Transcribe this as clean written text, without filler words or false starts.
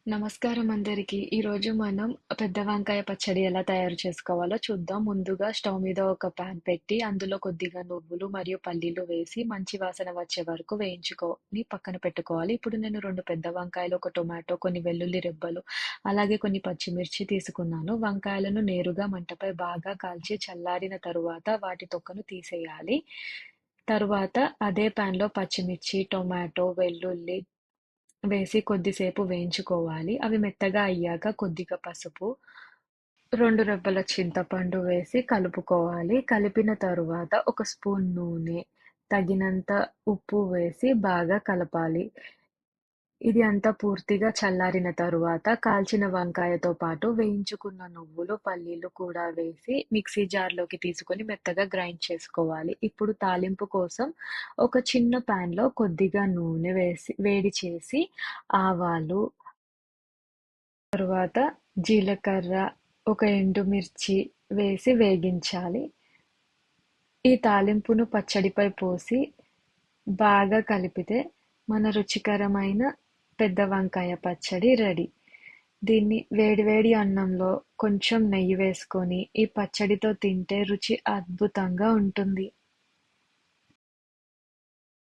నమస్కారం అందరికీ. ఈరోజు మనం పెద్ద వంకాయ పచ్చడి ఎలా తయారు చేసుకోవాలో చూద్దాం. ముందుగా స్టవ్ మీద ఒక పాన్ పెట్టి, అందులో కొద్దిగా నువ్వులు మరియు పల్లీలు వేసి, మంచి వాసన వచ్చే వరకు వేయించుకొని పక్కన పెట్టుకోవాలి. ఇప్పుడు నేను 2 పెద్ద వంకాయలు, ఒక టొమాటో, కొన్ని వెల్లుల్లి రెబ్బలు, అలాగే కొన్ని పచ్చిమిర్చి తీసుకున్నాను. వంకాయలను నేరుగా మంటపై బాగా కాల్చి చల్లారిన తరువాత వాటి తొక్కను తీసేయాలి. తరువాత అదే పాన్‌లో పచ్చిమిర్చి, టొమాటో, వెల్లుల్లి వేసి కొద్దిసేపు వేయించుకోవాలి. అవి మెత్తగా అయ్యాక కొద్దిగా పసుపు, 2 రెబ్బల చింతపండు వేసి కలుపుకోవాలి. కలిపిన తరువాత ఒక స్పూన్ నూనె, తగినంత ఉప్పు వేసి బాగా కలపాలి. ఇది అంతా పూర్తిగా చల్లారిన తరువాత కాల్చిన వంకాయతో పాటు వేయించుకున్న నువ్వులు, పల్లీలు కూడా వేసి మిక్సీ జార్‌లోకి తీసుకొని మెత్తగా గ్రైండ్ చేసుకోవాలి. ఇప్పుడు తాలింపు కోసం ఒక చిన్న పాన్‌లో కొద్దిగా నూనె వేసి వేడి చేసి ఆవాలు, తరువాత జీలకర్ర, ఒక ఎండుమిర్చి వేసి వేగించాలి. ఈ తాలింపును పచ్చడిపై పోసి బాగా కలిపితే మన రుచికరమైన పెద్ద వంకాయ పచ్చడి రెడీ. దీన్ని వేడి వేడి అన్నంలో కొంచెం నెయ్యి వేసుకొని ఈ పచ్చడితో తింటే రుచి అద్భుతంగా ఉంటుంది.